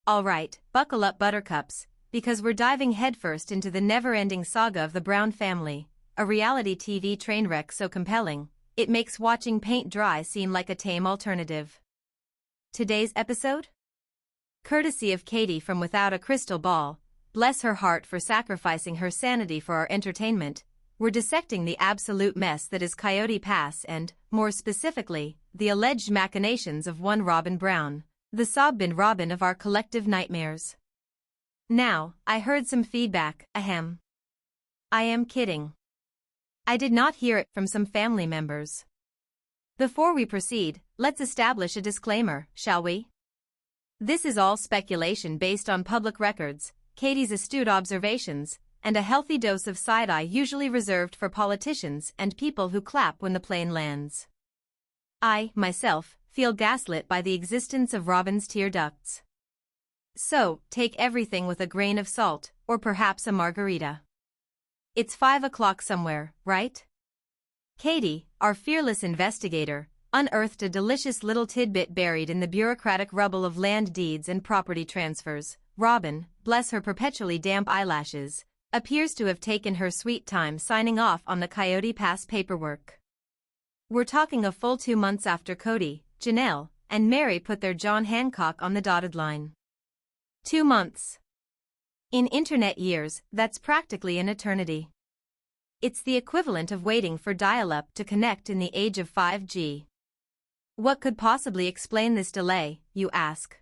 Alright, buckle up buttercups, because we're diving headfirst into the never-ending saga of the Brown family, a reality TV train wreck so compelling, it makes watching paint dry seem like a tame alternative. Today's episode? Courtesy of Kody from Without a Crystal Ball, bless her heart for sacrificing her sanity for our entertainment, we're dissecting the absolute mess that is Coyote Pass and, more specifically, the alleged machinations of one Robyn Brown, the Sob-bin Robyn of our collective nightmares. Now, I heard some feedback, ahem. I am kidding. I did not hear it from some family members. Before we proceed, let's establish a disclaimer, shall we? This is all speculation based on public records, Kody's astute observations, and a healthy dose of side-eye usually reserved for politicians and people who clap when the plane lands. I, myself, feel gaslit by the existence of Robyn's tear ducts. So, take everything with a grain of salt, or perhaps a margarita. It's 5 o'clock somewhere, right? Kody, our fearless investigator, unearthed a delicious little tidbit buried in the bureaucratic rubble of land deeds and property transfers. Robyn, bless her perpetually damp eyelashes, appears to have taken her sweet time signing off on the Coyote Pass paperwork. We're talking a full 2 months after Kody, Janelle, and Mary put their John Hancock on the dotted line. 2 months. In internet years, that's practically an eternity. It's the equivalent of waiting for dial-up to connect in the age of 5G. What could possibly explain this delay, you ask?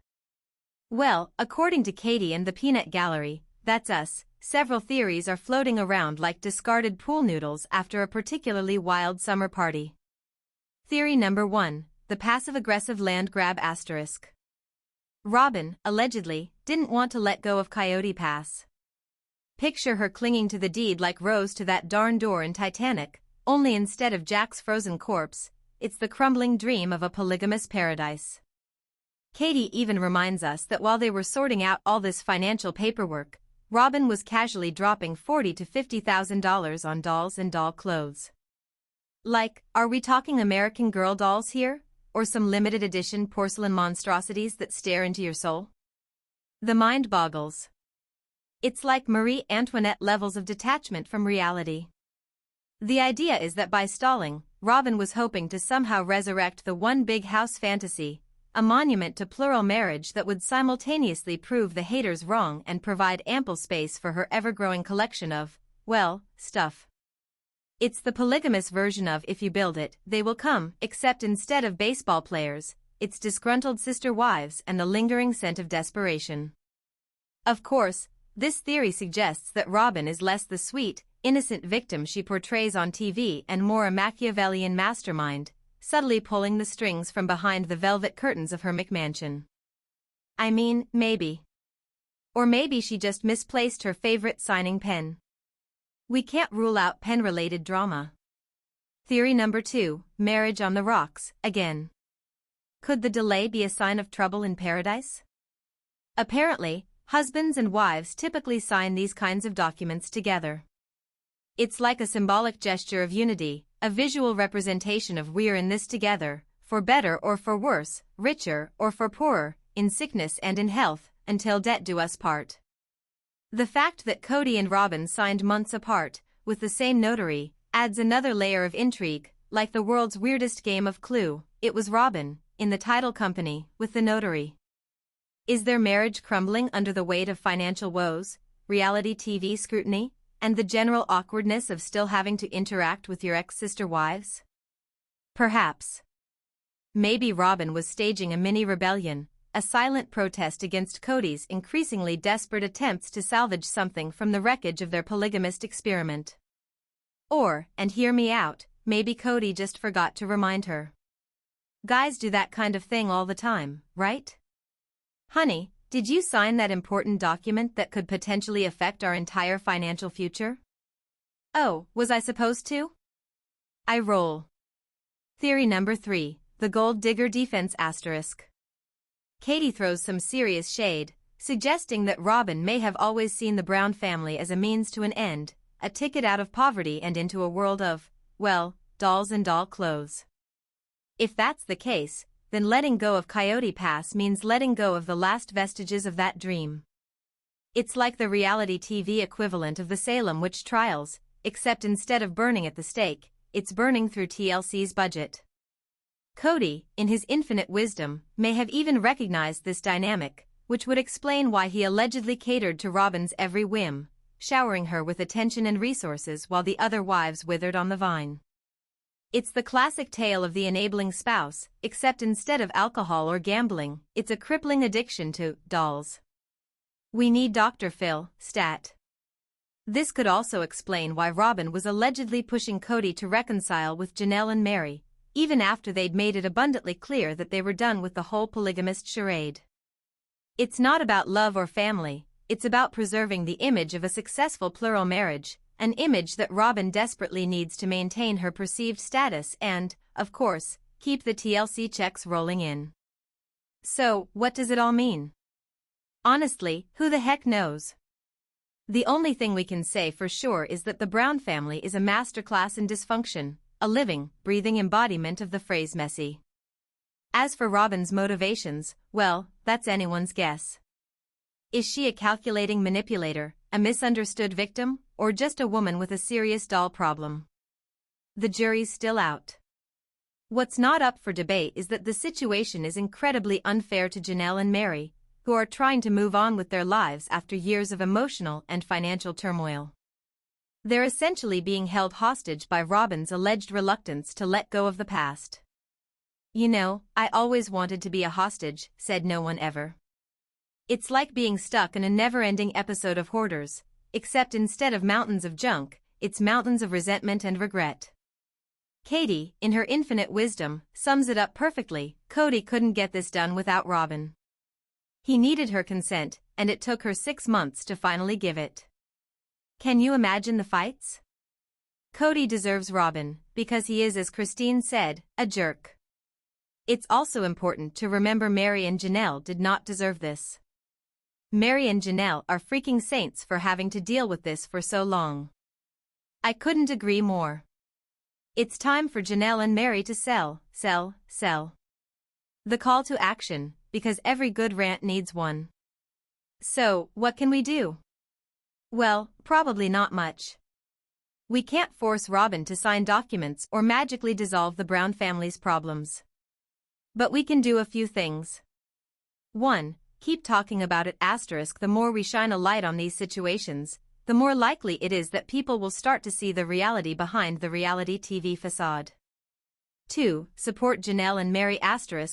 Well, according to Kody and the Peanut Gallery, that's us, several theories are floating around like discarded pool noodles after a particularly wild summer party. Theory number 1, the passive-aggressive land grab asterisk. Robyn, allegedly, didn't want to let go of Coyote Pass. Picture her clinging to the deed like Rose to that darn door in Titanic, only instead of Jack's frozen corpse, it's the crumbling dream of a polygamous paradise. Kody even reminds us that while they were sorting out all this financial paperwork, Robyn was casually dropping $40,000 to $50,000 on dolls and doll clothes. Like, are we talking American Girl dolls here? Or some limited edition porcelain monstrosities that stare into your soul? The mind boggles. It's like Marie Antoinette levels of detachment from reality. The idea is that by stalling, Robyn was hoping to somehow resurrect the one big house fantasy, a monument to plural marriage that would simultaneously prove the haters wrong and provide ample space for her ever-growing collection of, well, stuff. It's the polygamous version of if you build it, they will come, except instead of baseball players, it's disgruntled sister wives and the lingering scent of desperation. Of course, this theory suggests that Robyn is less the sweet, innocent victim she portrays on TV and more a Machiavellian mastermind, subtly pulling the strings from behind the velvet curtains of her McMansion. I mean, maybe. Or maybe she just misplaced her favorite signing pen. We can't rule out pen-related drama. Theory number 2, marriage on the rocks, again. Could the delay be a sign of trouble in paradise? Apparently, husbands and wives typically sign these kinds of documents together. It's like a symbolic gesture of unity, a visual representation of we're in this together, for better or for worse, richer or for poorer, in sickness and in health, until death do us part. The fact that Kody and Robyn signed months apart, with the same notary, adds another layer of intrigue, like the world's weirdest game of Clue. It was Robyn, in the title company, with the notary. Is their marriage crumbling under the weight of financial woes, reality TV scrutiny, and the general awkwardness of still having to interact with your ex-sister wives? Perhaps. Maybe Robyn was staging a mini rebellion, a silent protest against Kody's increasingly desperate attempts to salvage something from the wreckage of their polygamist experiment. Or, and hear me out, maybe Kody just forgot to remind her. Guys do that kind of thing all the time, right? Honey, did you sign that important document that could potentially affect our entire financial future? Oh, was I supposed to? I roll. Theory number 3, the gold digger defense asterisk. Kody throws some serious shade, suggesting that Robyn may have always seen the Brown family as a means to an end, a ticket out of poverty and into a world of, well, dolls and doll clothes. If that's the case, then letting go of Coyote Pass means letting go of the last vestiges of that dream. It's like the reality TV equivalent of the Salem witch trials, except instead of burning at the stake, it's burning through TLC's budget. Kody, in his infinite wisdom, may have even recognized this dynamic, which would explain why he allegedly catered to Robyn's every whim, showering her with attention and resources while the other wives withered on the vine. It's the classic tale of the enabling spouse, except instead of alcohol or gambling, it's a crippling addiction to dolls. We need Dr. Phil, stat. This could also explain why Robyn was allegedly pushing Kody to reconcile with Janelle and Mary, even after they'd made it abundantly clear that they were done with the whole polygamist charade. It's not about love or family, it's about preserving the image of a successful plural marriage, an image that Robyn desperately needs to maintain her perceived status and, of course, keep the TLC checks rolling in. So, what does it all mean? Honestly, who the heck knows? The only thing we can say for sure is that the Brown family is a masterclass in dysfunction, a living, breathing embodiment of the phrase messy. As for Robyn's motivations, well, that's anyone's guess. Is she a calculating manipulator, a misunderstood victim, or just a woman with a serious doll problem? The jury's still out. What's not up for debate is that the situation is incredibly unfair to Janelle and Mary, who are trying to move on with their lives after years of emotional and financial turmoil. They're essentially being held hostage by Robyn's alleged reluctance to let go of the past. You know, I always wanted to be a hostage, said no one ever. It's like being stuck in a never-ending episode of Hoarders, except instead of mountains of junk, it's mountains of resentment and regret. Kady, in her infinite wisdom, sums it up perfectly. Kody couldn't get this done without Robyn. He needed her consent, and it took her 6 months to finally give it. Can you imagine the fights? Kody deserves Robyn, because he is, as Christine said, a jerk. It's also important to remember Mary and Janelle did not deserve this. Mary and Janelle are freaking saints for having to deal with this for so long. I couldn't agree more. It's time for Janelle and Mary to sell. The call to action, because every good rant needs one. So, what can we do? Well, probably not much. We can't force Robyn to sign documents or magically dissolve the Brown family's problems. But we can do a few things. 1. Keep talking about it. The more we shine a light on these situations, the more likely it is that people will start to see the reality behind the reality TV facade. 2. Support Janelle and Mary.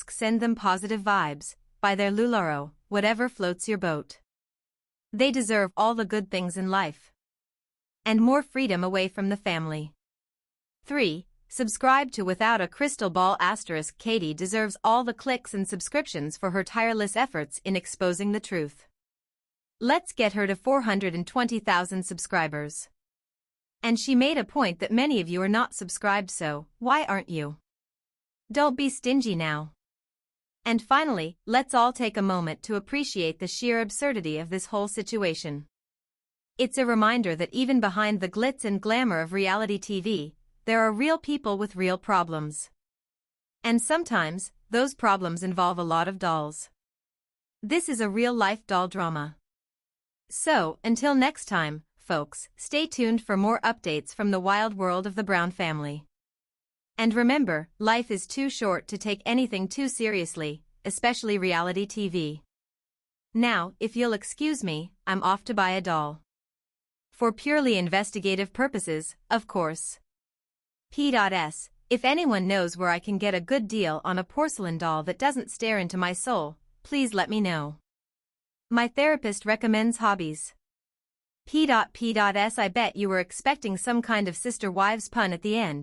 Send them positive vibes, buy their LuLaRoe, whatever floats your boat. They deserve all the good things in life. And more freedom away from the family. 3. Subscribe to Without a Crystal Ball. Kady deserves all the clicks and subscriptions for her tireless efforts in exposing the truth. Let's get her to 420,000 subscribers. And she made a point that many of you are not subscribed, so why aren't you? Don't be stingy now. And finally, let's all take a moment to appreciate the sheer absurdity of this whole situation. It's a reminder that even behind the glitz and glamour of reality TV, there are real people with real problems. And sometimes, those problems involve a lot of dolls. This is a real-life doll drama. So, until next time, folks, stay tuned for more updates from the wild world of the Brown family. And remember, life is too short to take anything too seriously, especially reality TV. Now, if you'll excuse me, I'm off to buy a doll. For purely investigative purposes, of course. P.S. If anyone knows where I can get a good deal on a porcelain doll that doesn't stare into my soul, please let me know. My therapist recommends hobbies. P.S. I bet you were expecting some kind of sister wives pun at the end,